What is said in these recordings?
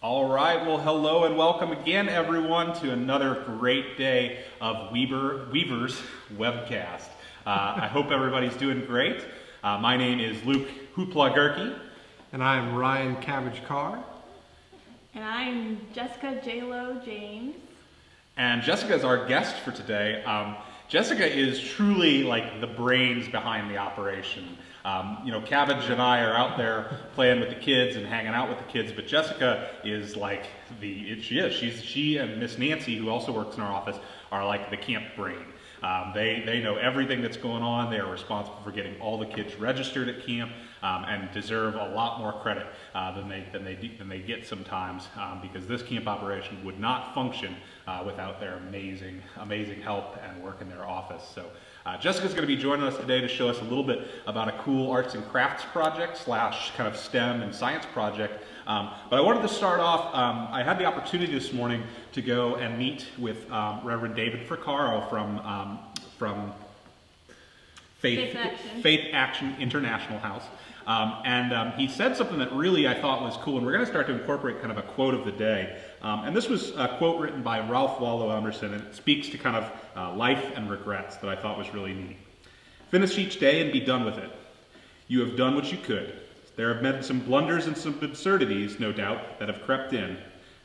All right, well, hello and welcome again, everyone, to another great day of Weaver's Webcast. I hope everybody's doing great. My name is Luke Hoopla Gerke. And I'm Ryan Cabbage Carr. And I'm Jessica J-Lo James. And Jessica is our guest for today. Jessica is truly like the brains behind the operation. Cabbage and I are out there playing with the kids and hanging out with the kids, but Jessica is like she and Miss Nancy, who also works in our office, are like the camp brain. They know everything that's going on. They are responsible for getting all the kids registered at camp, and deserve a lot more credit than they get sometimes, because this camp operation would not function without their amazing help and work in their office. So Jessica's going to be joining us today to show us a little bit about a cool arts and crafts project / kind of STEM and science project. But I wanted to start off, I had the opportunity this morning to go and meet with Reverend David Fricaro from Faith Action International House. And he said something that really I thought was cool, and we're going to start to incorporate kind of a quote of the day. And this was a quote written by Ralph Waldo Emerson, and it speaks to kind of life and regrets that I thought was really neat. Finish each day and be done with it. You have done what you could. There have been some blunders and some absurdities, no doubt, that have crept in.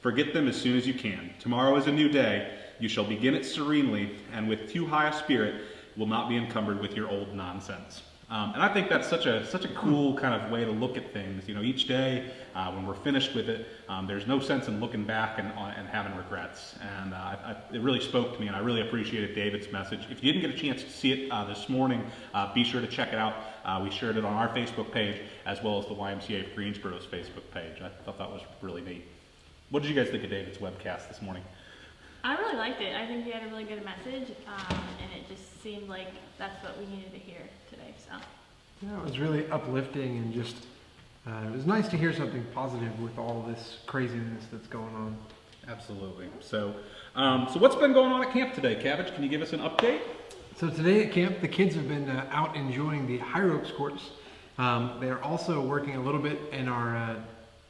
Forget them as soon as you can. Tomorrow is a new day. You shall begin it serenely, and with too high a spirit, will not be encumbered with your old nonsense. And I think that's such a cool kind of way to look at things. You know, each day when we're finished with it, there's no sense in looking back and having regrets. And it really spoke to me, and I really appreciated David's message. If you didn't get a chance to see it this morning, be sure to check it out. We shared it on our Facebook page as well as the YMCA of Greensboro's Facebook page. I thought that was really neat. What did you guys think of David's webcast this morning? I really liked it. I think he had a really good message, and it just seemed like that's what we needed to hear today. So Yeah, it was really uplifting, and just it was nice to hear something positive with all this craziness that's going on. Absolutely. So what's been going on at camp today, Cabbage? Can you give us an update? So today at camp, the kids have been out enjoying the high ropes course. They're also working a little bit in our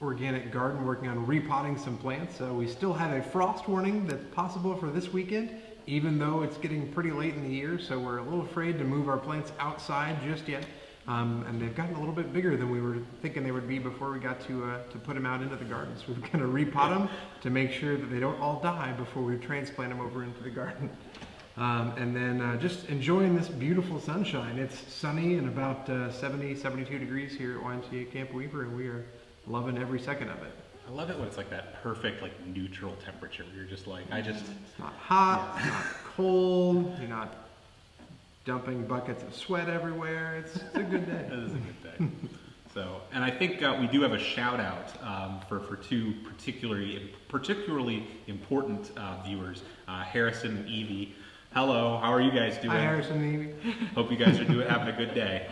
organic garden, working on repotting some plants. We still have a frost warning that's possible for this weekend, even though it's getting pretty late in the year, so we're a little afraid to move our plants outside just yet. And they've gotten a little bit bigger than we were thinking they would be before we got to put them out into the garden. So we're going to repot them to make sure that they don't all die before we transplant them over into the garden. And then just enjoying this beautiful sunshine. It's sunny and about 70, 72 degrees here at YMCA Camp Weaver, and we are loving every second of it. I love it when it's like that perfect, like neutral temperature. You're just like, It's not hot, It's not cold, you're not dumping buckets of sweat everywhere. It's a good day. It is a good day. So, and I think we do have a shout out for two particularly important viewers, Harrison and Evie. Hello, how are you guys doing? Hi, Harrison and Evie. Hope you guys are having a good day.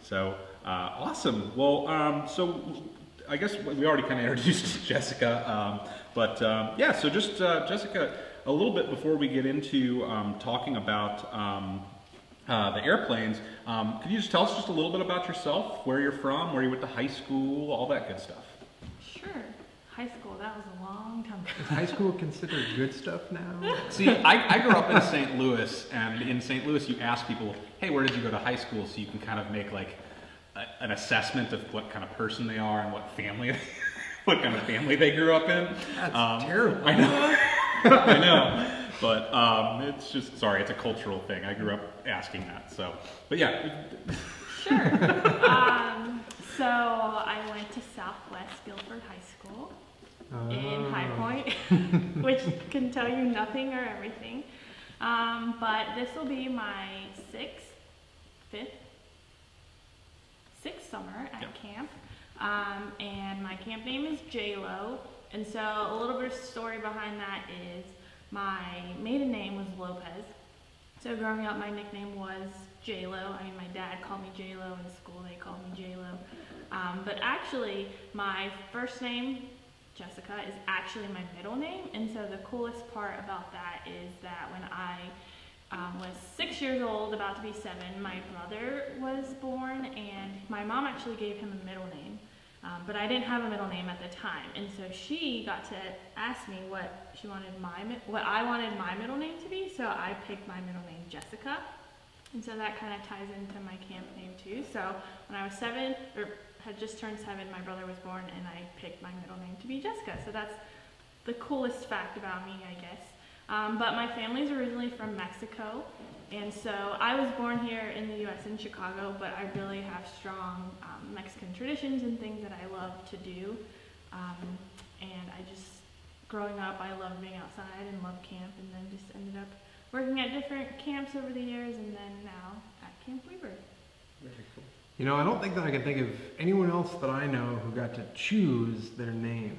So, awesome. Well, so I guess we already kind of introduced Jessica, so just Jessica, a little bit before we get into talking about the airplanes, could you just tell us just a little bit about yourself, where you're from, where you went to high school, all that good stuff? sure, high school, that was a long time ago. Is high school considered good stuff now? See, I grew up in St. Louis, and in St. Louis you ask people, hey, where did you go to high school, so you can kind of make like an assessment of what kind of person they are and what kind of family they grew up in. That's terrible. I know. I know. But it's just, sorry, it's a cultural thing. I grew up asking that. So, but yeah. Sure. So I went to Southwest Guilford High School in High Point, which can tell you nothing or everything. But this will be my sixth summer at camp, and my camp name is J-Lo, and so a little bit of story behind that is my maiden name was Lopez. So growing up, my nickname was J-Lo. I mean, my dad called me J-Lo in school. They called me J-Lo. But actually, my first name, Jessica, is actually my middle name, and so the coolest part about that is that when I was 6 years old, about to be 7, my brother was born, and my mom actually gave him a middle name. But I didn't have a middle name at the time, and so she got to ask me what I wanted my middle name to be. So I picked my middle name Jessica, and so that kind of ties into my camp name too. So when I was 7, or had just turned 7, my brother was born, and I picked my middle name to be Jessica. So that's the coolest fact about me, I guess. But my family's originally from Mexico, and so I was born here in the U.S. in Chicago, but I really have strong Mexican traditions and things that I love to do. And I just, growing up, I loved being outside and loved camp, and then just ended up working at different camps over the years, and then now at Camp Weber. Very cool. You know, I don't think that I can think of anyone else that I know who got to choose their name.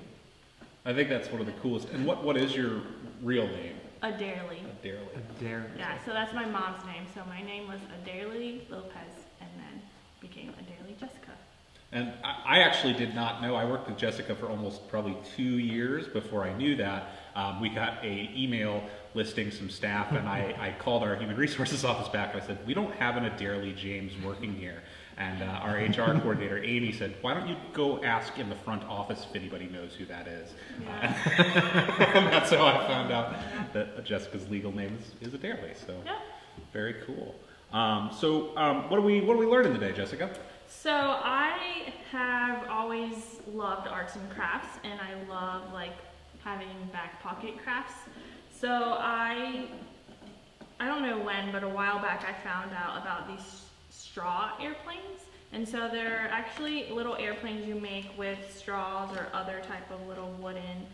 I think that's one of the coolest. And what is your real name? Adairly. Adair. Yeah, so that's my mom's name. So my name was Adairly Lopez, and then became Adairly Jessica. And I actually did not know. I worked with Jessica for almost probably 2 years before I knew that. We got an email listing some staff, and I called our human resources office back, and I said, we don't have an Adairly James working here. And our HR coordinator, Amy, said, why don't you go ask in the front office if anybody knows who that is? Yeah. And that's how I found out that Jessica's legal name is Adairly. So Yeah. very cool. What are we learning today, Jessica? So I have always loved arts and crafts, and I love having back pocket crafts. So I don't know when, but a while back I found out about these straw airplanes. And so they're actually little airplanes you make with straws or other type of little wooden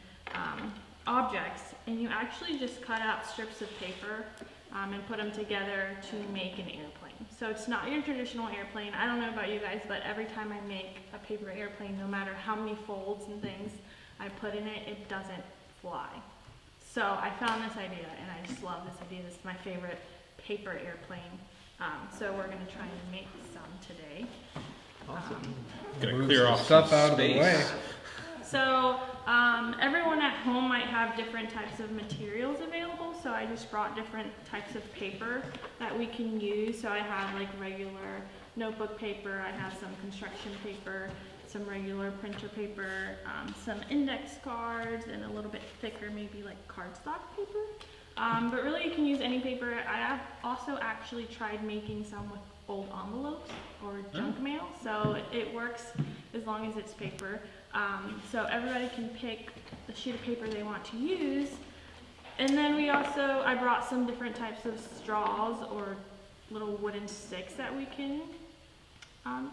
objects, and you actually just cut out strips of paper and put them together to make an airplane. So it's not your traditional airplane. I don't know about you guys, but every time I make a paper airplane, no matter how many folds and things I put in it, it doesn't fly. So I found this idea, and I just love this idea. This is my favorite paper airplane. So we're going to try and make some today. Awesome. Gonna Move clear some off stuff some out of the space. way. So everyone at home might have different types of materials available. So I just brought different types of paper that we can use. So I have regular notebook paper. I have some construction paper, some regular printer paper, some index cards, and a little bit thicker, maybe cardstock paper. But really you can use any paper. I have also actually tried making some with old envelopes or junk mail. So it works as long as it's paper. So everybody can pick the sheet of paper they want to use. And then I brought some different types of straws or little wooden sticks that we can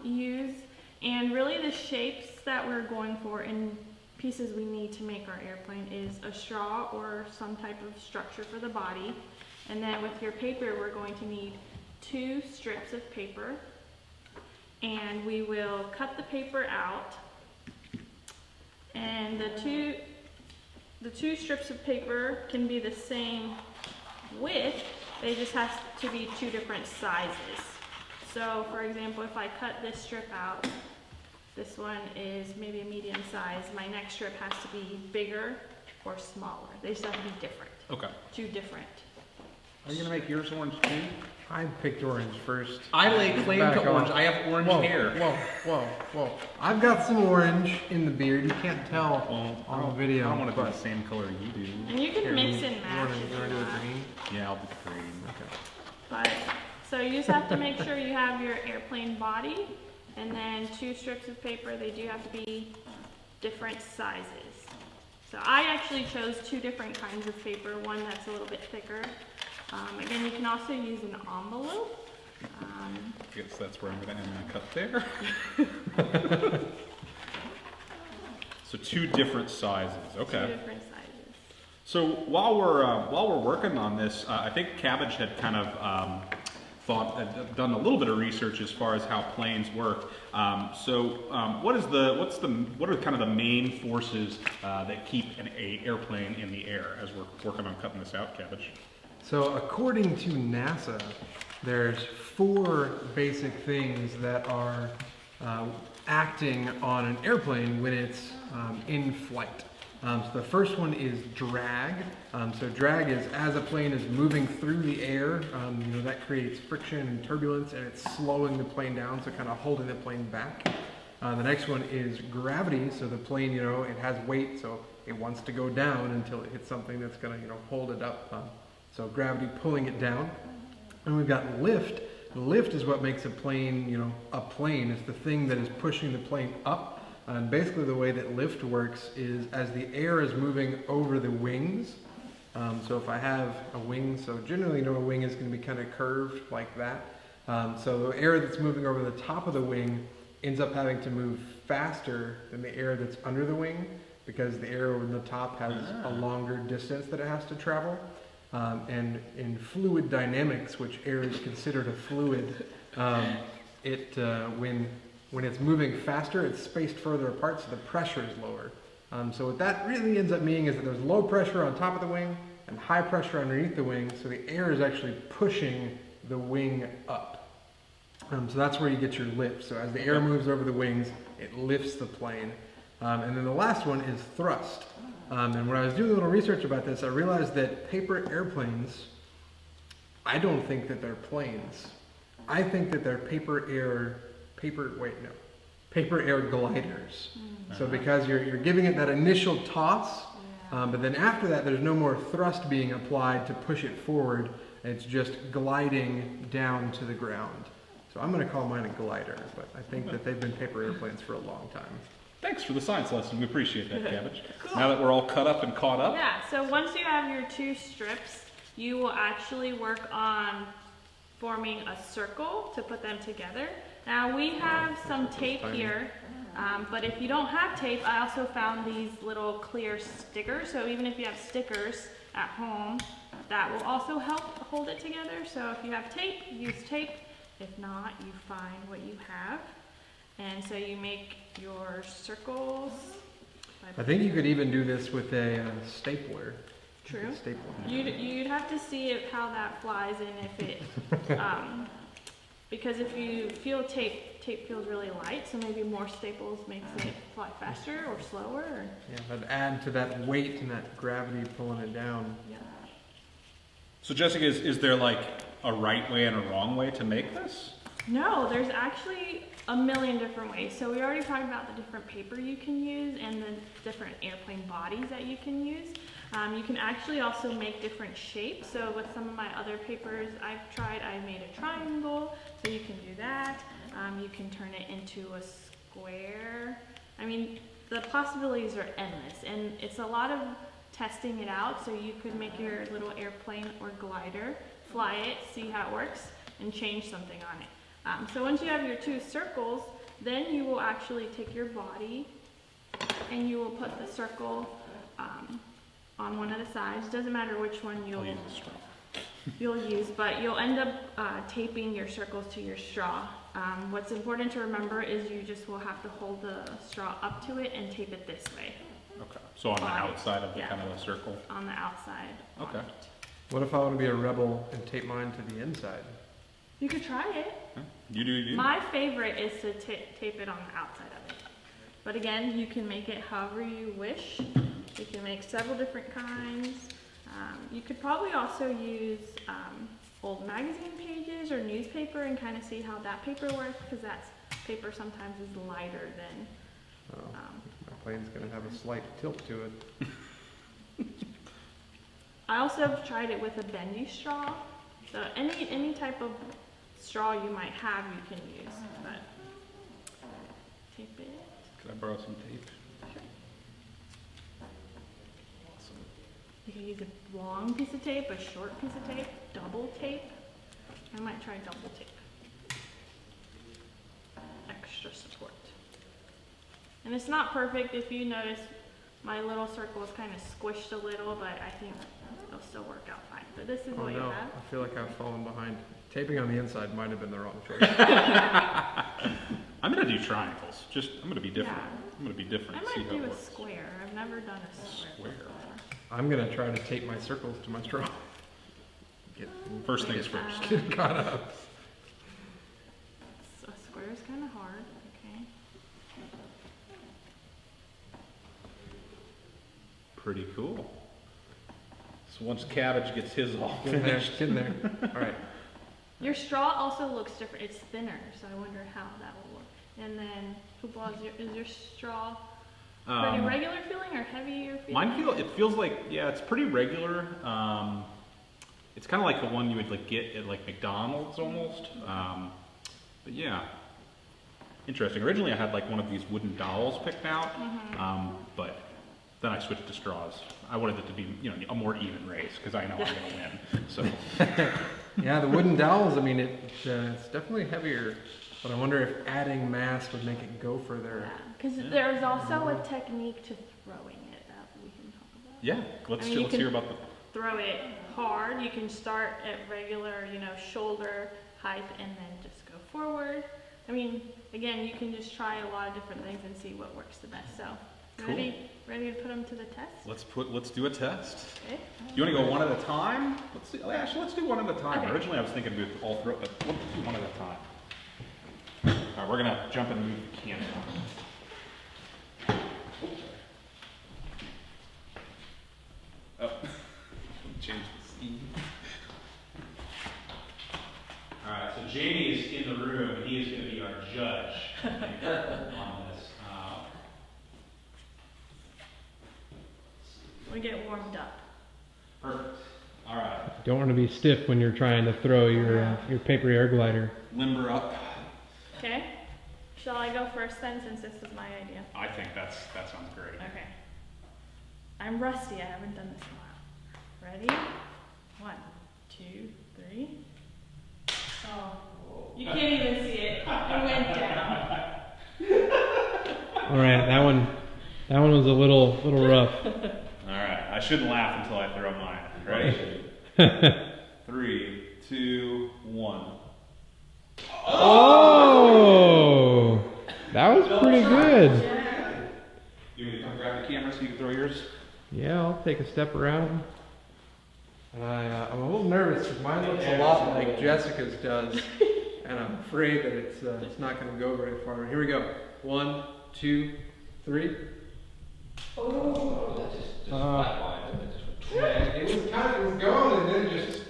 use. And really the shapes that we're going for in pieces we need to make our airplane is a straw or some type of structure for the body. And then with your paper, we're going to need 2 strips of paper. And we will cut the paper out. And the two strips of paper can be the same width, they just have to be 2 different sizes. So for example, if I cut this strip out, this one is maybe a medium size, my next strip has to be bigger or smaller. They just have to be different. Okay. 2 different. Are you gonna make yours orange too? I picked orange first. I lay claim Back to orange. off. I have orange Whoa, hair. Whoa. I've got some orange in the beard. You can't tell on the video. I don't want to be but the same color you do. And you can here, mix you and match wanna if you do the want. green? Yeah, I'll do the green. Okay. But, so you just have to make sure you have your airplane body, and then 2 strips of paper. They do have to be different sizes. So I actually chose 2 different kinds of paper, one that's a little bit thicker. Again, you can also use an envelope. I guess that's where I'm gonna end my cut there. So 2 different sizes. 2 Okay. different sizes. So while we're working on this, I think Cabbage had kind of done a little bit of research as far as how planes work. What are kind of the main forces that keep an airplane in the air as we're working on cutting this out, Cabbage? So according to NASA, there's 4 basic things that are acting on an airplane when it's in flight. So the first one is drag. So drag is as a plane is moving through the air, that creates friction and turbulence, and it's slowing the plane down, so kind of holding the plane back. The next one is gravity. So the plane, it has weight, so it wants to go down until it hits something that's going to, hold it up. So gravity pulling it down. And we've got lift. Lift is what makes a plane, a plane. It's the thing that is pushing the plane up. And basically the way that lift works is as the air is moving over the wings. So if I have a wing, so generally a wing is going to be kind of curved like that. So the air that's moving over the top of the wing ends up having to move faster than the air that's under the wing because the air over the top has a longer distance that it has to travel. And in fluid dynamics, which air is considered a fluid, when it's moving faster, it's spaced further apart, so the pressure is lower. So what that really ends up meaning is that there's low pressure on top of the wing and high pressure underneath the wing, so the air is actually pushing the wing up. So that's where you get your lift. So as the air moves over the wings, it lifts the plane. And then the last one is thrust. And when I was doing a little research about this, I realized that paper airplanes, I don't think that they're planes. I think that they're paper air gliders. So because you're giving it that initial toss, but then after that there's no more thrust being applied to push it forward. It's just gliding down to the ground. So I'm going to call mine a glider, but I think that they've been paper airplanes for a long time. Thanks for the science lesson. We appreciate that, Cabbage. Cool. Now that we're all cut up and caught up. Yeah, so once you have your 2 strips, you will actually work on forming a circle to put them together. Now we have some tape here, but if you don't have tape, I also found these little clear stickers. So even if you have stickers at home, that will also help hold it together. So if you have tape, use tape. If not, you find what you have. And so you make your circles. I think you could even do this with a stapler. True. Staple. You'd have to see how that flies in if it, because if you feel tape feels really light, so maybe more staples makes it fly faster or slower. Or... Yeah, but add to that weight and that gravity pulling it down. Yeah. So Jessica, is there like a right way and a wrong way to make this? No, there's actually a million different ways. So we already talked about the different paper you can use and the different airplane bodies that you can use. You can actually also make different shapes. So with some of my other papers I've tried, I made a triangle, so you can do that. You can turn it into a square. I mean, the possibilities are endless, and it's a lot of testing it out. So you could make your little airplane or glider, fly it, see how it works, and change something on it. So once you have your 2 circles, then you will actually take your body and you will put the circle on one of the sides. Doesn't matter which one you'll use, but you'll end up taping your circles to your straw. What's important to remember is you just will have to hold the straw up to it and tape it this way. Okay. So on the outside of the kind of a circle. On the outside. Okay. What if I want to be a rebel and tape mine to the inside? You could try it. You do you. My favorite is to tape it on the outside of it. But again, you can make it however you wish. You can make several different kinds. You could probably also use old magazine pages or newspaper and kind of see how that paper works, because that paper sometimes is lighter than... my plane's going to have a slight tilt to it. I also have tried it with a bendy straw. So any type of straw you might have, you can use. But tape it. Could I borrow some tape? You can use a long piece of tape, a short piece of tape, double tape. I might try double tape. Extra support. And it's not perfect. If you notice, my little circle is kind of squished a little, but I think it'll still work out fine. But this is what you have. I feel like I've fallen behind. Taping on the inside might have been the wrong choice. I'm gonna do triangles. I'm gonna be different. Yeah. I'm gonna be different. I See might how do it a works. square. I've never done a square. I'm going to try to tape my circles to my straw. First things first. Get caught up. So a square is kind of hard. Okay. Pretty cool. So once Cabbage gets his all Getting there. finished. Getting there. All right. Your straw also looks different. It's thinner, so I wonder how that will work. And then hoopla, is your straw pretty regular feeling or heavier feeling? It feels like, yeah, it's pretty regular. It's kind of like the one you would like get at like McDonald's almost. But yeah, interesting. Originally I had like one of these wooden dowels picked out, but then I switched to straws. I wanted it to be, a more even race because I know I'm going to win. So. Yeah, the wooden dowels, I mean, it's definitely heavier, but I wonder if adding mass would make it go further. Because there's also a technique to throwing it that we can talk about. Yeah, let's hear about the... Throw it hard. You can start at regular, shoulder height and then just go forward. I mean, again, you can just try a lot of different things and see what works the best. So, ready to put them to the test? Let's do a test. Okay. You want to go one at a time? Let's do one at a time. Okay. Originally I was thinking we'd all throw, but let's do one at a time. All right, we're gonna jump and move the camera. Oh, change the scene. All right, so Jamie is in the room, and he is going to be our judge on this. We get warmed up. Perfect. All right. Don't want to be stiff when you're trying to throw your paper air glider. Limber up. Okay. Shall I go first then, since this is my idea? I think that sounds great. Okay. I'm rusty. I haven't done this in a while. Ready? 1, 2, 3. Oh, you can't even see it. It went down. All right, that one was a little rough. All right. I shouldn't laugh until I throw mine. Ready? 3, 2, 1. Oh, that was pretty good. You want me to come grab the camera so you can throw yours? Yeah, I'll take a step around. And I'm a little nervous because mine looks a lot like Jessica's does, and I'm afraid that it's not going to go very far. Here we go. 1, 2, 3. Oh, just flatlined and It was going, and then it just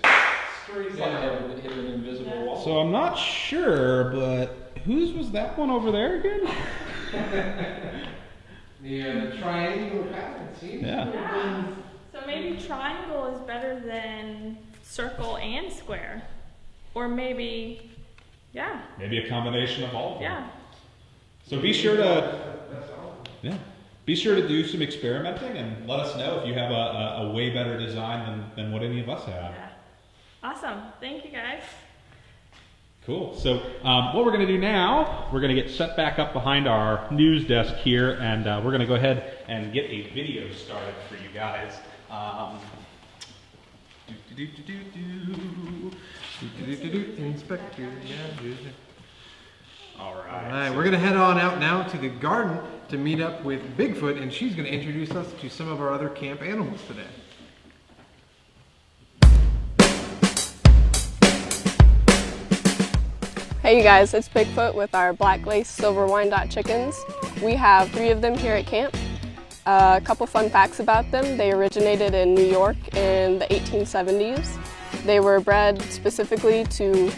straight down. hit an invisible wall. So I'm not sure, but whose was that one over there again? The triangular pattern, see? Yeah. So maybe triangle is better than circle and square. Or maybe, Maybe a combination of all of them. yeah. So be sure to do some experimenting and let us know if you have a way better design than what any of us have. Yeah. Awesome. Thank you, guys. Cool. So what we're going to do now, we're going to get set back up behind our news desk here, and we're going to go ahead and get a video started for you guys. Inspector. All All right. right, we're going to head on out now to the garden to meet up with Bigfoot, and she's going to introduce us to some of our other camp animals today. Hey you guys, it's Bigfoot with our black lace silver Wyandotte chickens. We have 3 of them here at camp. A couple fun facts about them. They originated in New York in the 1870s. They were bred specifically to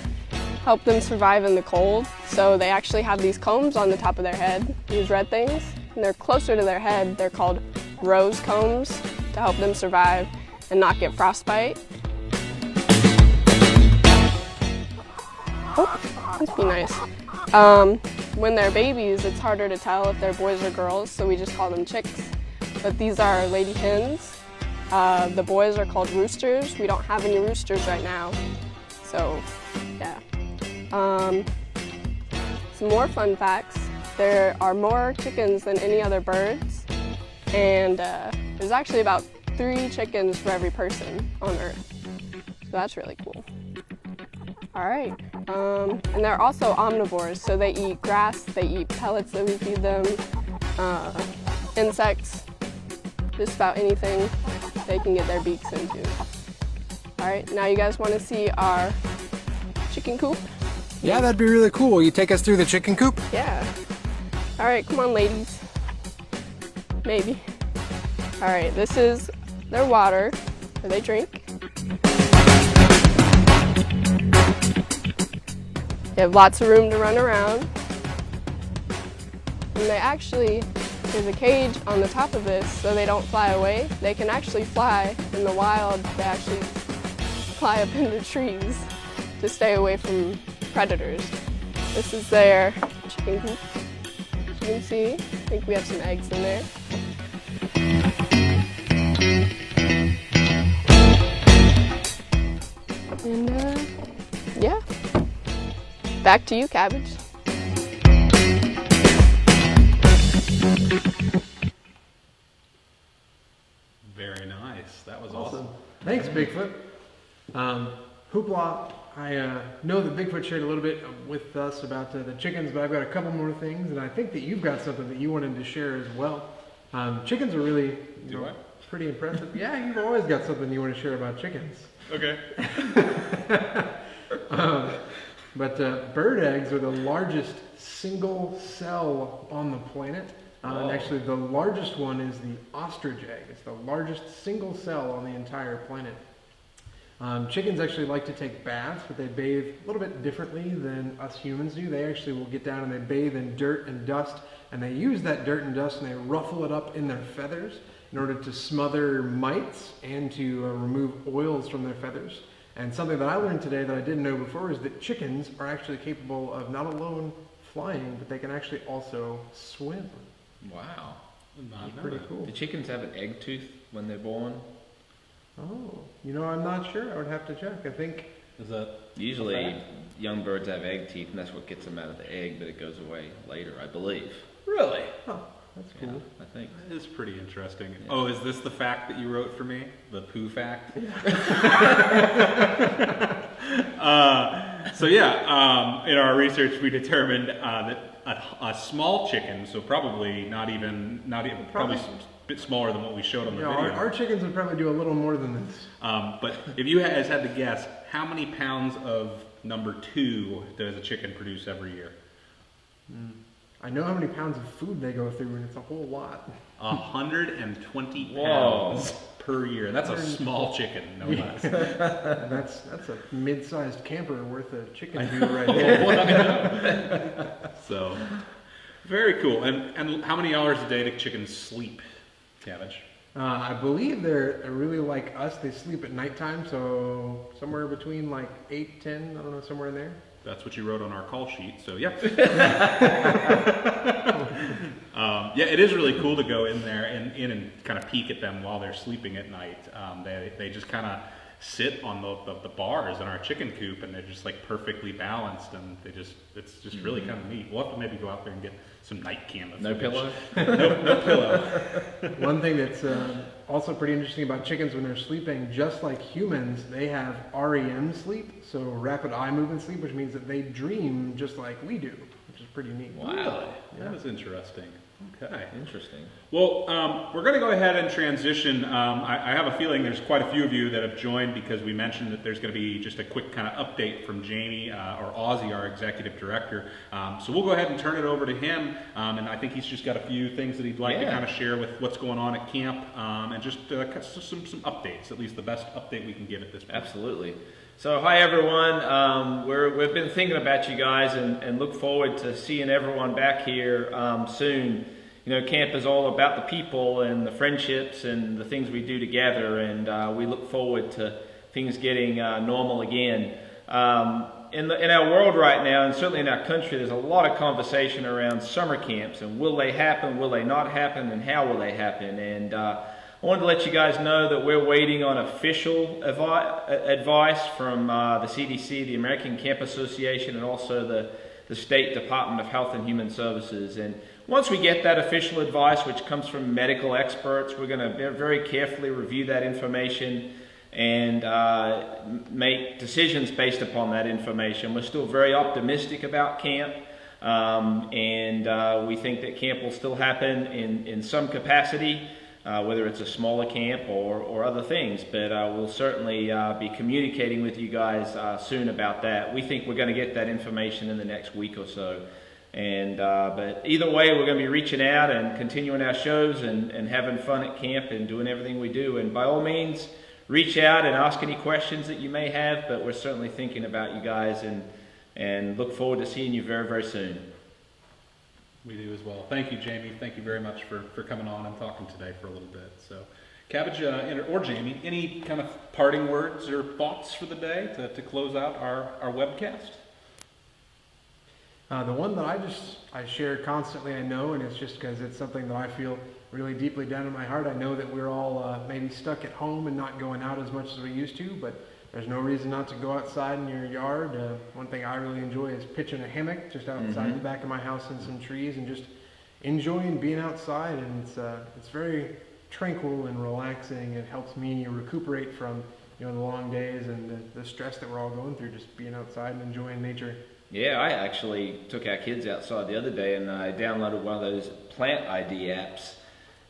help them survive in the cold. So they actually have these combs on the top of their head, these red things. And they're closer to their head. They're called rose combs to help them survive and not get frostbite. Oh, must be nice. When they're babies, it's harder to tell if they're boys or girls, so we just call them chicks. But these are lady hens. The boys are called roosters. We don't have any roosters right now, so yeah. Some more fun facts. There are more chickens than any other birds, and there's actually about 3 chickens for every person on Earth. So that's really cool. All right, and they're also omnivores, so they eat grass, they eat pellets that we feed them, insects, just about anything they can get their beaks into. All right, now you guys want to see our chicken coop? Yeah, that'd be really cool. Will you take us through the chicken coop? Yeah. All right, come on, ladies. Maybe. All right, this is their water that they drink. They have lots of room to run around. And there's a cage on the top of this so they don't fly away. They can actually fly in the wild. They actually fly up into trees to stay away from predators. This is their chicken coop. As you can see, I think we have some eggs in there. And yeah, back to you, Cabbage. Very nice. That was awesome. Thanks, Bigfoot. Hoopla, I know that Bigfoot shared a little bit with us about the chickens, but I've got a couple more things, and I think that you've got something that you wanted to share as well. Chickens are really pretty impressive. Yeah, you've always got something you want to share about chickens. Okay. But bird eggs are the largest single cell on the planet. And actually, the largest one is the ostrich egg. It's the largest single cell on the entire planet. Chickens actually like to take baths, but they bathe a little bit differently than us humans do. They actually will get down and they bathe in dirt and dust, and they use that dirt and dust and they ruffle it up in their feathers in order to smother mites and to remove oils from their feathers. And something that I learned today that I didn't know before is that chickens are actually capable of not alone flying, but they can actually also swim. Wow. Pretty cool. Do chickens have an egg tooth when they're born? Oh, I'm not sure. I would have to check. I think. Is that Usually young birds have egg teeth, and that's what gets them out of the egg, but it goes away later, I believe. really? Oh, that's cool. Yeah, I think. That is pretty interesting. Yeah. Oh, is this the fact that you wrote for me? The poo fact? In our research we determined that a small chicken, so probably probably a bit smaller than what we showed on the video. Our chickens would probably do a little more than this. But if you guys had to guess, how many pounds of number 2 does a chicken produce every year? I know how many pounds of food they go through, and it's a whole lot. 120 pounds per year. That's a small chicken, no less. That's a mid-sized camper worth of chicken food right there. So, very cool. And how many hours a day do chickens sleep, Cabbage? I believe they're really like us. They sleep at nighttime, so somewhere between like 8, 10, I don't know, somewhere in there. That's what you wrote on our call sheet, so yeah. It is really cool to go in there and kind of peek at them while they're sleeping at night. They just kind of sit on the bars in our chicken coop, and they're just like perfectly balanced, and it's just really kind of neat. We'll have to maybe go out there and get some night camera. No pillow? No pillow. One thing that's also pretty interesting about chickens when they're sleeping, just like humans, they have REM sleep, so rapid eye movement sleep, which means that they dream just like we do, which is pretty neat. Wow, that is interesting. Okay. Interesting. Well, we're going to go ahead and transition. I have a feeling there's quite a few of you that have joined because we mentioned that there's going to be just a quick kind of update from Jamie, or Ozzy, our executive director. So we'll go ahead and turn it over to him. And I think he's just got a few things that he'd like to kind of share with what's going on at camp, and just some updates, at least the best update we can give at this point. Absolutely. So hi everyone, we've been thinking about you guys and look forward to seeing everyone back here soon. Camp is all about the people and the friendships and the things we do together, and we look forward to things getting normal again. In our world right now, and certainly in our country, there's a lot of conversation around summer camps, and will they happen, will they not happen, and how will they happen? And I wanted to let you guys know that we're waiting on official advice from the CDC, the American Camp Association, and also the State Department of Health and Human Services. And once we get that official advice, which comes from medical experts, we're going to very carefully review that information and make decisions based upon that information. We're still very optimistic about camp, and we think that camp will still happen in some capacity, whether it's a smaller camp or other things. But we'll certainly be communicating with you guys soon about that. We think we're going to get that information in the next week or so. And but either way, we're going to be reaching out and continuing our shows and having fun at camp and doing everything we do. And by all means, reach out and ask any questions that you may have. But we're certainly thinking about you guys and look forward to seeing you very, very soon. We do as well. Thank you, Jamie. Thank you very much for coming on and talking today for a little bit. So, Cabbage or Jamie, any kind of parting words or thoughts for the day to close out our webcast? The one that I share constantly, I know, and it's just because it's something that I feel really deeply down in my heart. I know that we're all maybe stuck at home and not going out as much as we used to, but there's no reason not to go outside in your yard. One thing I really enjoy is pitching a hammock just outside the back of my house in some trees and just enjoying being outside. And it's very tranquil and relaxing. It helps me recuperate from the long days and the stress that we're all going through. Just being outside and enjoying nature. Yeah, I actually took our kids outside the other day and I downloaded one of those plant ID apps.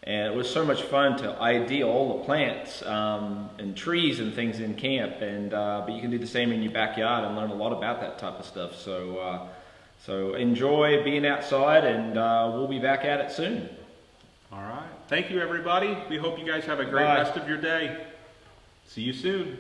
And it was so much fun to ID all the plants and trees and things in camp. And but you can do the same in your backyard and learn a lot about that type of stuff. So so enjoy being outside, and we'll be back at it soon. All right. Thank you, everybody. We hope you guys have a great rest of your day. See you soon.